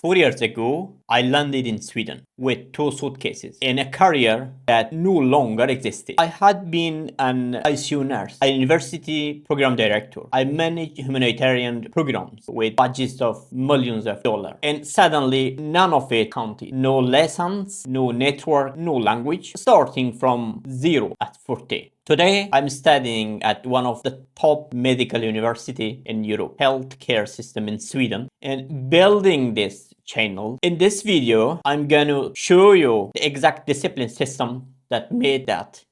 4 years ago, I landed in Sweden with 2 suitcases in a career that no longer existed. I had been an ICU nurse, a university program director. I managed humanitarian programs with budgets of millions of dollars. And suddenly, none of it counted. No lessons, no network, no language, starting from zero at 40. Today, I'm studying at one of the top medical university in Europe, healthcare system in Sweden, and building this channel. In this video, I'm gonna show you the exact discipline system that made that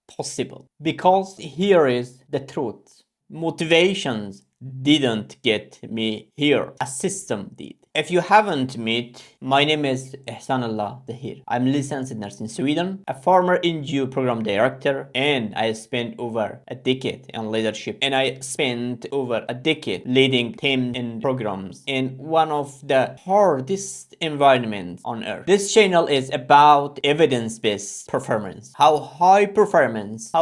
possible. Because here is the truth. Motivations didn't get me here. A system did. If you haven't met, my name is Ehsanullah Zahir. I'm licensed nurse in Sweden, a former NGO program director, and I spent over a decade in leadership. And I spent over a decade leading teams and programs in one of the hardest environments on earth. This channel is about evidence-based performance. How high performers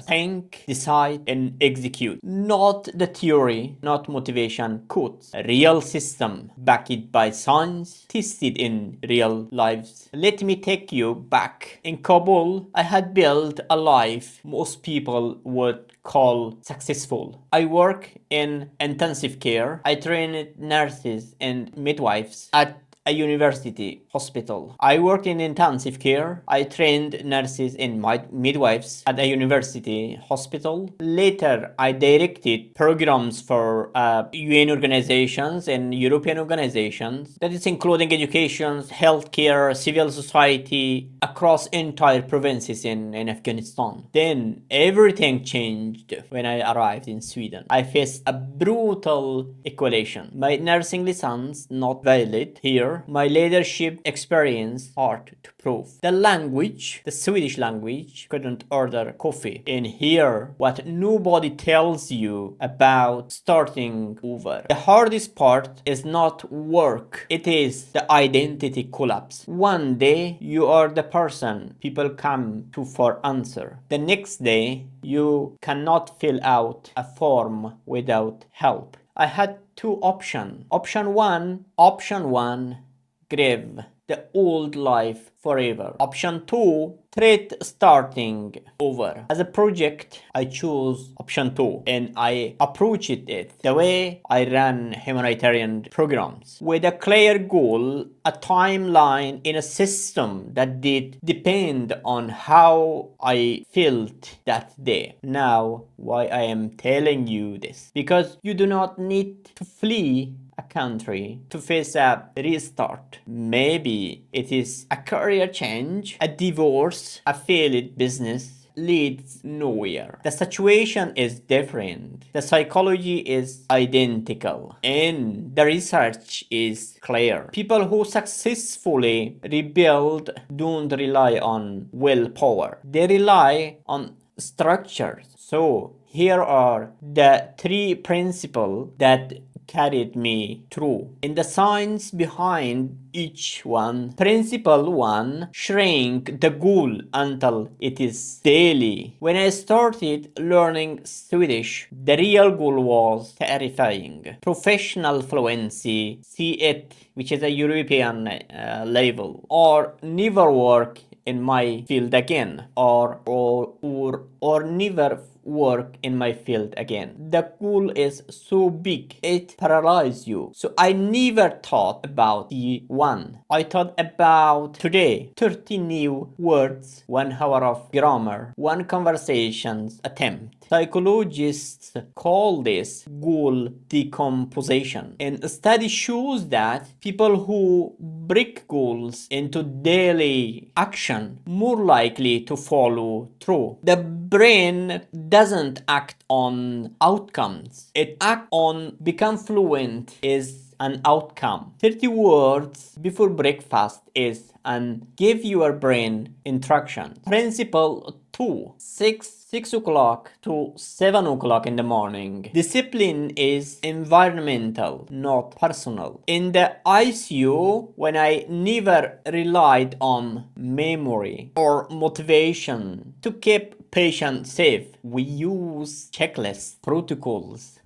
think, decide, and execute. Not the theory, not motivation quotes. A real system backed by science, tested in real lives. Let me take you back. In Kabul, I had built a life most people would call successful. I work in intensive care. I trained nurses and midwives at a university hospital. I worked in intensive care. I trained nurses and midwives at a university hospital. Later, I directed programs for UN organizations and European organizations. That is including education, healthcare, civil society across entire provinces in Afghanistan. Then everything changed when I arrived in Sweden. I faced a brutal equation. My nursing license not valid here. My leadership experience hard to prove. The language, the Swedish language, couldn't order coffee. And here, what nobody tells you about starting over. The hardest part is not work. It is the identity collapse. One day, you are the person people come to for answer. The next day, you cannot fill out a form without help. I had two options. Option one, grieve the old life forever. Option 2, treat starting over. As a project, I chose option 2 and I approached it the way I ran humanitarian programs. With a clear goal, a timeline in a system that did depend on how I felt that day. Now, why I am telling you this? Because you do not need to flee a country to face a restart. Maybe it is a career change, a divorce, a failed business leads nowhere. The situation is different. The psychology is identical. And the research is clear. People who successfully rebuild don't rely on willpower. They rely on structures. So here are the 3 principles that carried me through. In the science behind each one, principle 1, shrink the goal until it is daily. When I started learning Swedish, the real goal was terrifying. Professional fluency, C8, which is a European level, or never work in my field again, or never work in my field again. The goal is so big, it paralyzes you. So I never thought about the 1. I thought about today, 30 new words, 1 hour of grammar, 1 conversations attempt. Psychologists call this goal decomposition. And a study shows that people who break goals into daily action more likely to follow through. The brain doesn't act on outcomes. It acts on become fluent is an outcome. 30 words before breakfast is an give your brain instruction. Principle 2, 6 o'clock to 7 o'clock in the morning. Discipline is environmental, not personal. In the ICU, when I never relied on memory or motivation to keep patients safe, we use checklists, protocols,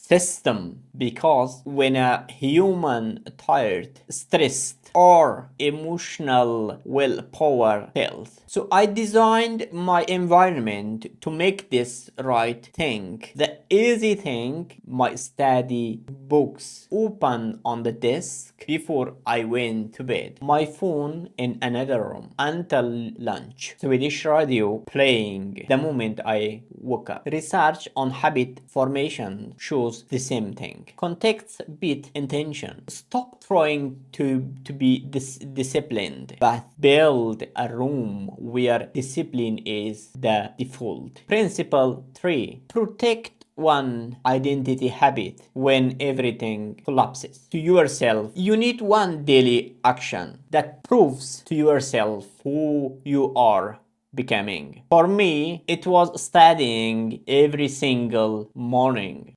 system, because when a human tired, stressed, or emotional willpower fails. So I designed my environment to make this right thing. The easy thing, my study books open on the desk before I went to bed. My phone in another room until lunch. Swedish radio playing the moment I woke up. Research on habit formation shows the same thing. Context beat intention. Stop trying to be disciplined, but build a room where discipline is the default. Principle 3. Protect one identity habit when everything collapses. To yourself, you need one daily action that proves to yourself who you are becoming. For me, it was studying every single morning.